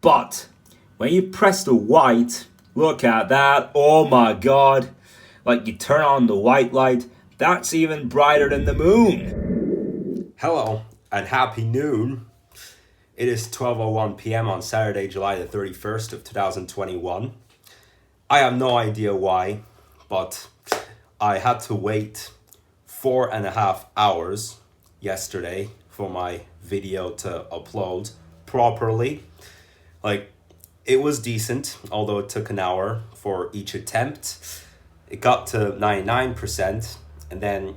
But when you press the white, look at that, oh my god. Like you turn on the white light, that's even brighter than the moon. Hello and happy noon. It is 12:01 p.m. on Saturday, July the 31st of 2021. I have no idea why, but I had to wait 4.5 hours yesterday for my video to upload properly. Like, it was decent, although it took an hour for each attempt. It got to 99%, and then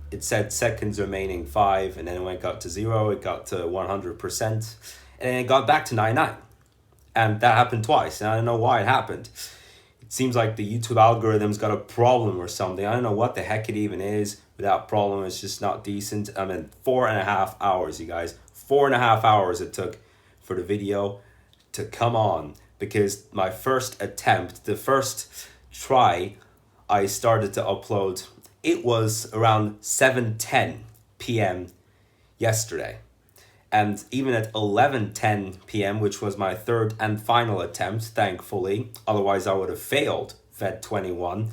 it said seconds remaining 5, and then when it got to 0, it got to 100%, and then it got back to 99. And that happened twice, and I don't know why it happened. It seems like the YouTube algorithm's got a problem or something. I don't know what the heck it even is, but that problem is just not decent. I mean, 4.5 hours, you guys. 4.5 hours it took for the video to come on, because my first attempt, the first try I started to upload, it was around 7:10 p.m. yesterday. And even at 11:10 p.m., which was my third and final attempt, thankfully, otherwise I would have failed VED 21,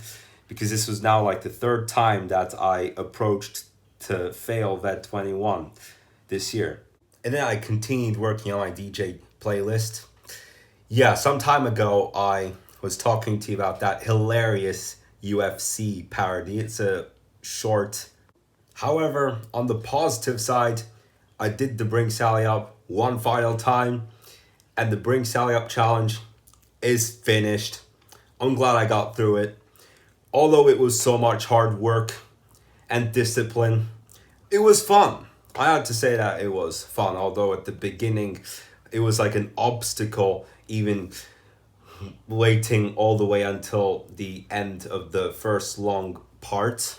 because this was now like the third time that I approached to fail VED 21 this year. And then I continued working on my DJ playlist. Yeah, some time ago I was talking to you about that hilarious UFC parody. It's a short. However, on the positive side, I did the Bring Sally Up one final time, and the Bring Sally Up challenge is finished. I'm glad I got through it. Although it was so much hard work and discipline, it was fun. I had to say that it was fun, although at the beginning it was like an obstacle, even waiting all the way until the end of the first long part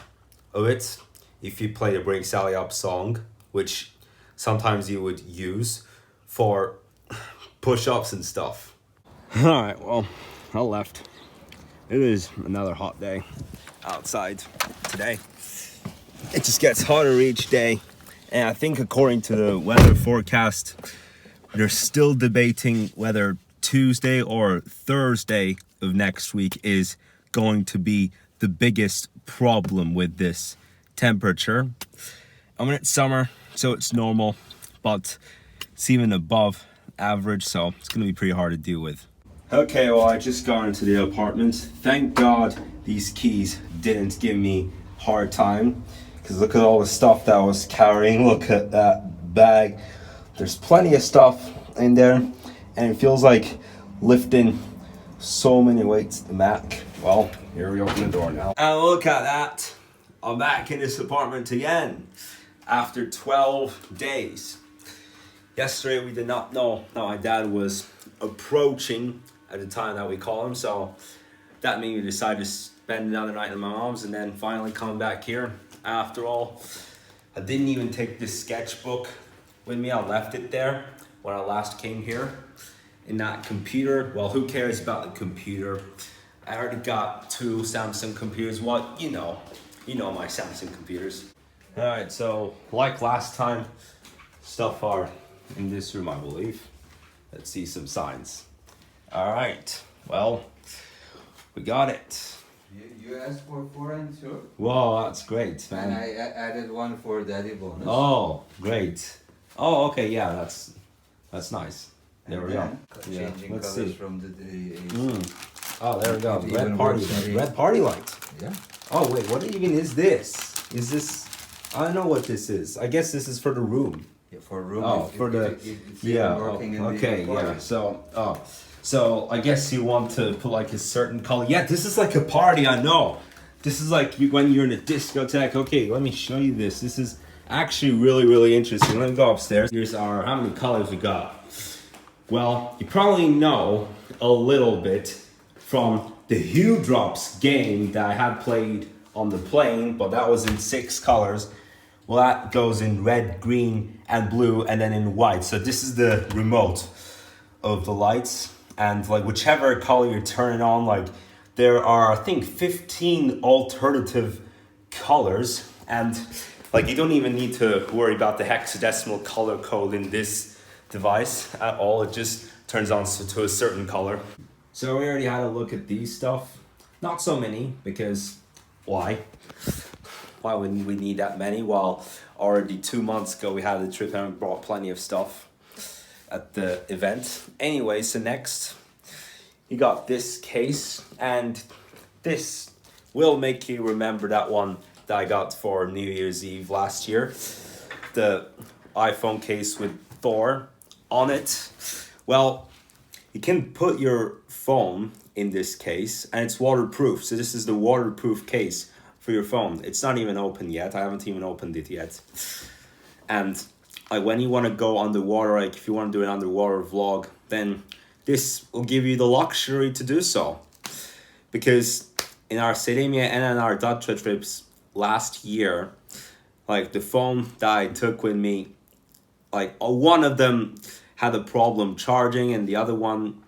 of it. If you play the Bring Sally Up song, which sometimes you would use for push-ups and stuff. Alright, well, I left. It is another hot day outside today. It just gets hotter each day. And I think according to the weather forecast, they're still debating whether Tuesday or Thursday of next week is going to be the biggest problem with this temperature. I mean, it's summer, so it's normal, but it's even above average, so it's going to be pretty hard to deal with. Okay, well, I just got into the apartment. Thank God these keys didn't give me a hard time, because look at all the stuff that I was carrying. Look at that bag. There's plenty of stuff in there, and it feels like lifting so many weights to the Mac. Well, here we open the door now. And look at that. I'm back in this apartment again after 12 days. Yesterday we did not know that my dad was approaching at the time that we called him, so that made me decide to spend another night at my mom's and then finally come back here. After all, I didn't even take this sketchbook with me. I left it there when I last came here in that computer. Well, who cares about the computer? I already got 2 Samsung computers. Well, you know my Samsung computers. Alright, so like last time, stuff are in this room, I believe. Let's see some signs. Alright, well, we got it. You asked for 4 and 2? Whoa, that's great, man. And I added 1 for daddy bonus. Oh, great. Oh, okay, yeah, that's nice. There we go. Yeah, Changing let's colors see. from the Oh, there we go. It Red even party works light. very- Red party light. Yeah. Oh wait, what even is this? Is this? I don't know what this is. I guess this is for the room. Yeah, for room. Oh, for the it's yeah. even working in Okay, the yeah. party. So I guess you want to put like a certain color. Yeah, this is like a party. I know. This is like when you're in a discotheque. Okay, let me show you this. This is actually really interesting. Let me go upstairs. Here's our how many colors we got. Well, you probably know a little bit from the Hue Drops game that I had played on the plane, but that was in 6 colors. Well, that goes in red, green, and blue, and then in white. So this is the remote of the lights, and like whichever color you turn it on, like there are I think 15 alternative colors, and like you don't even need to worry about the hexadecimal color code in this device at all. It just turns on to a certain color. So we already had a look at these stuff. Not so many, because why? Why wouldn't we need that many? Well, already 2 months ago we had a trip and we brought plenty of stuff at the event. Anyway, so next you got this case, and this will make you remember that one that I got for New Year's Eve last year. The iPhone case with Thor on it. Well, you can put your phone in this case and it's waterproof. So this is the waterproof case for your phone. It's not even open yet. I haven't even opened it yet. And when you want to go underwater, like if you want to do an underwater vlog, then this will give you the luxury to do so. Because in our Sardinia and in our Dutra trips last year, like the phone that I took with me, like one of them had a problem charging and the other one,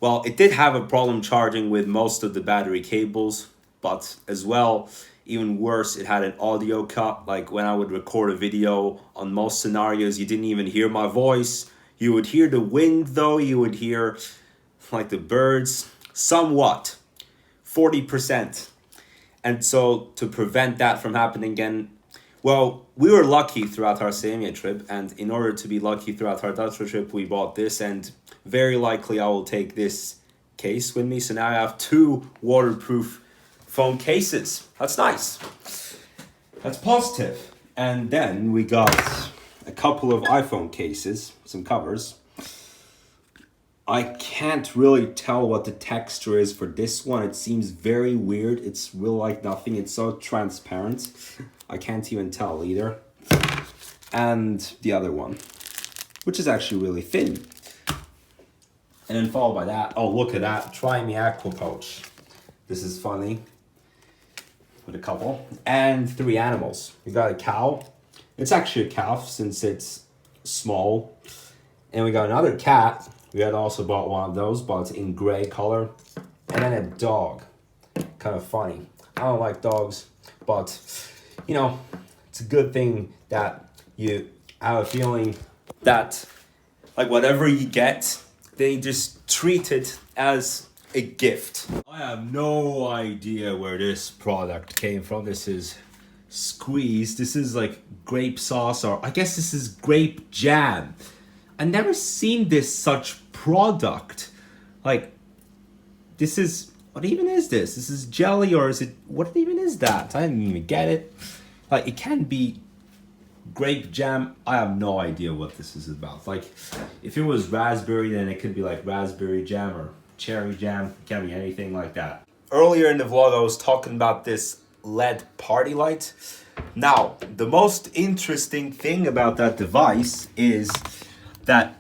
well, it did have a problem charging with most of the battery cables, but as well, even worse, it had an audio cut. Like when I would record a video, on most scenarios, you didn't even hear my voice. You would hear the wind though, you would hear like the birds, somewhat, 40%. And so to prevent that from happening again, well, we were lucky throughout our Sardinia trip, and in order to be lucky throughout our Dutra trip, we bought this, and very likely I will take this case with me. So now I have 2 waterproof phone cases. That's nice. That's positive. And then we got a couple of iPhone cases, some covers. I can't really tell what the texture is for this one. It seems very weird. It's real like nothing. It's so transparent. I can't even tell either. And the other one, which is actually really thin. And then followed by that, oh look at that, Try Me Aqua Pouch. This is funny. With a couple. And 3 animals. We got a cow. It's actually a calf since it's small. And we got another cat. We had also bought one of those, but it's in gray color. And then a dog. Kind of funny. I don't like dogs, but you know, it's a good thing that you have a feeling that like whatever you get, they just treat it as a gift. I have no idea where this product came from. This is Squeeze. This is like grape sauce, or I guess this is grape jam. I've never seen this such product. Like, this is, what even is this? This is jelly, or is it, what even is that? I didn't even get it. Like, it can be grape jam. I have no idea what this is about. Like, if it was raspberry, then it could be like raspberry jam or cherry jam. It can be anything like that. Earlier in the vlog, I was talking about this LED party light. Now, the most interesting thing about that device is that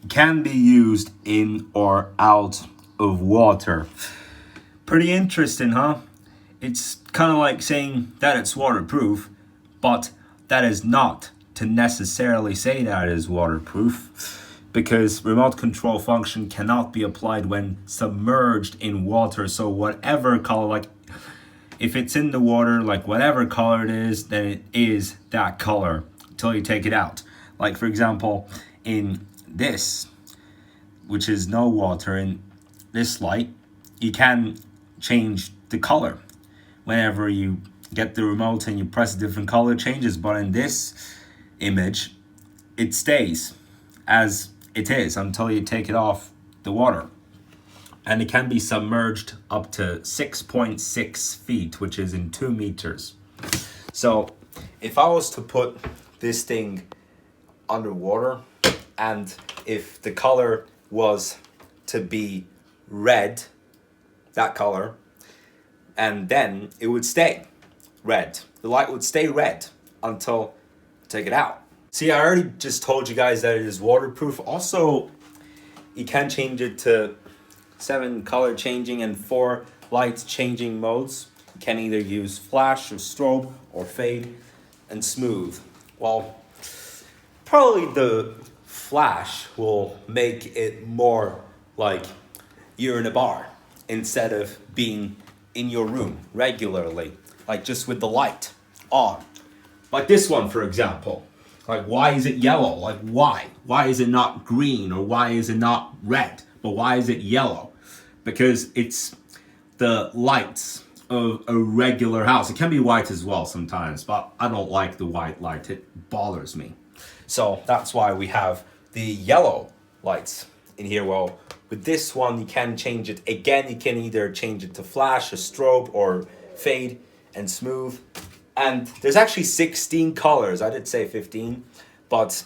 it can be used in or out of water. Pretty interesting, huh? It's kind of like saying that it's waterproof, but that is not to necessarily say that it is waterproof, because remote control function cannot be applied when submerged in water. So whatever color, like if it's in the water, like whatever color it is, then it is that color until you take it out. Like for example, in this, which is no water, in this light, you can change the color. Whenever you get the remote and you press a different color, it changes. But in this image, it stays as it is until you take it off the water. And it can be submerged up to 6.6 feet, which is in 2 meters. So if I was to put this thing underwater, and if the color was to be red, that color, and then it would stay red. The light would stay red until I take it out. See, I already just told you guys that it is waterproof. Also, you can change it to 7 color changing and 4 light changing modes. You can either use flash or strobe or fade and smooth. Well, probably the flash will make it more like you're in a bar instead of being in your room regularly, like just with the light on. Like this one, for example. Like, why is it yellow? Like, why? Why is it not green, or why is it not red? But why is it yellow? Because it's the lights of a regular house. It can be white as well sometimes, but I don't like the white light. It bothers me. So that's why we have the yellow lights in here. Well, with this one, you can change it. Again, you can either change it to flash, or strobe, or fade and smooth. And there's actually 16 colors. I did say 15, but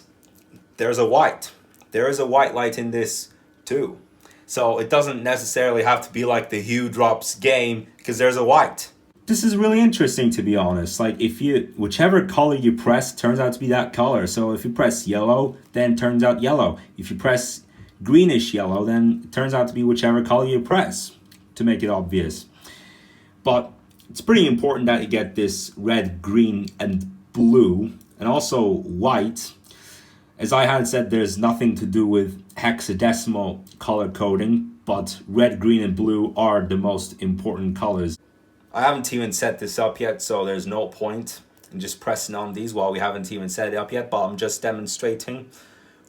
there's a white. There is a white light in this too. So it doesn't necessarily have to be like the Hue Drops game, because there's a white. This is really interesting, to be honest. Like, whichever color you press turns out to be that color. So if you press yellow, then it turns out yellow. If you press greenish yellow, then it turns out to be whichever color you press, to make it obvious. But it's pretty important that you get this red, green, and blue, and also white. As I had said, there's nothing to do with hexadecimal color coding, but red, green, and blue are the most important colors. I haven't even set this up yet, so there's no point in just pressing on these while we haven't even set it up yet, but I'm just demonstrating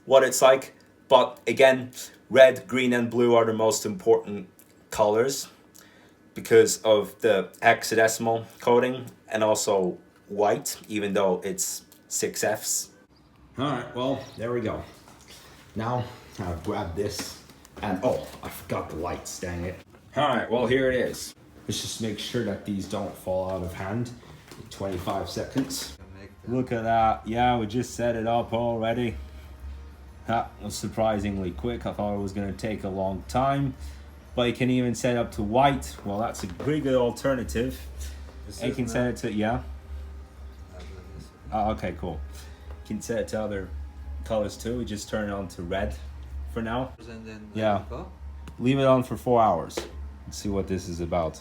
what it's like. But again, red, green, and blue are the most important colors because of the hexadecimal coding, and also white, even though it's 6 Fs. Alright, well, there we go. Now, I'll grab this, and oh, I forgot the lights, dang it. Alright, well, here it is. Let's just make sure that these don't fall out of hand in 25 seconds. Look at that. Yeah, we just set it up already. That was surprisingly quick. I thought it was going to take a long time. But you can even set it up to white. Well, that's a pretty good alternative. You can set it to, yeah? Oh, okay, cool. You can set it to other colors too. We just turn it on to red for now. Yeah. Leave it on for 4 hours. Let's see what this is about.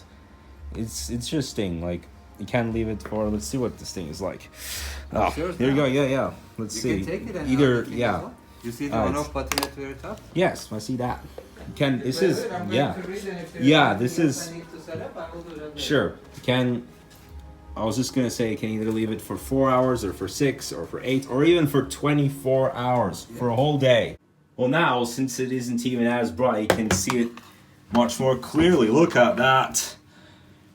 It's interesting. Like, you can leave it for, let's see what this thing is like. Oh, here you go. Yeah. Let's see. You can take it and either, yeah. You see the on-off button at the very top? Yes, I see that. You can, this is, yeah. Yeah, this is, sure. You can, I was just going to say, you can either leave it for 4 hours, or for 6, or for 8, or even for 24 hours, for a whole day. Well, now, since it isn't even as bright, you can see it much more clearly. Look at that.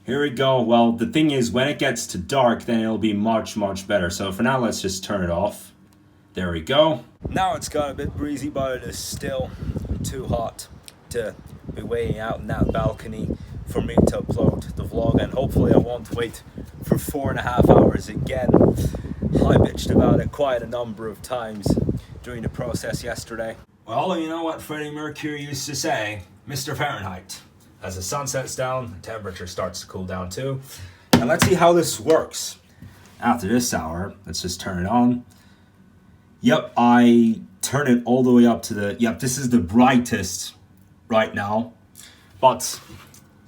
Here we go. Well, the thing is, when it gets to dark, then it'll be much, much better. So for now, let's just turn it off. There we go. Now it's got a bit breezy, but it is still too hot to be waiting out in that balcony for me to upload the vlog, and hopefully I won't wait for 4.5 hours again. I bitched about it quite a number of times during the process yesterday. Well, you know what Freddie Mercury used to say, Mr. Fahrenheit. As the sun sets down, the temperature starts to cool down too. And let's see how this works. After this hour, let's just turn it on. Yep, I turn it all the way up to the, yep, this is the brightest right now. But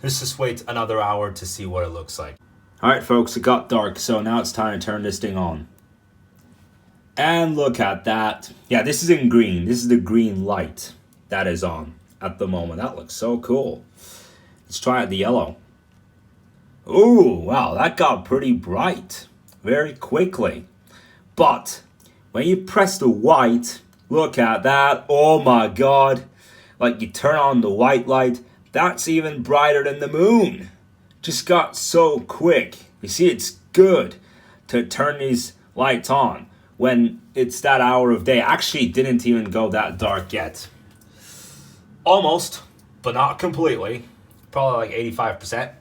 let's just wait another hour to see what it looks like. Alright folks, it got dark, so now it's time to turn this thing on. And look at that. Yeah, this is in green. This is the green light that is on at the moment. That looks so cool. Let's try out the yellow. Ooh, wow, that got pretty bright very quickly. But when you press the white, look at that. Oh my god. Like, you turn on the white light, that's even brighter than the moon. Just got so quick. You see, it's good to turn these lights on when it's that hour of day. Actually, it didn't even go that dark yet. Almost, but not completely. Probably like 85%.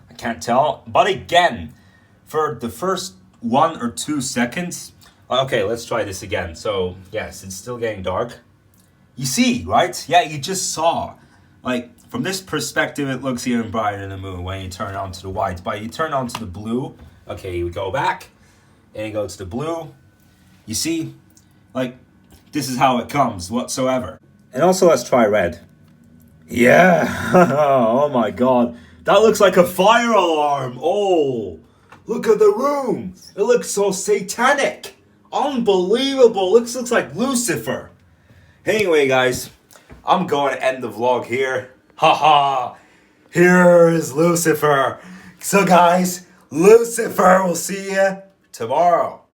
I can't tell. But again, for the first 1 or 2 seconds. Okay, let's try this again. So, yes, it's still getting dark. You see, right? Yeah, you just saw. Like, from this perspective, it looks even brighter than the moon when you turn on to the white. But you turn on to the blue. Okay, you go back. And you go to the blue. You see? Like, this is how it comes whatsoever. And also, let's try red. Yeah. Oh my god. That looks like a fire alarm. Oh, look at the room. It looks so satanic. Unbelievable. Looks like Lucifer. Anyway, guys, I'm going to end the vlog here. Haha. Here is Lucifer. So, guys, Lucifer will see you tomorrow.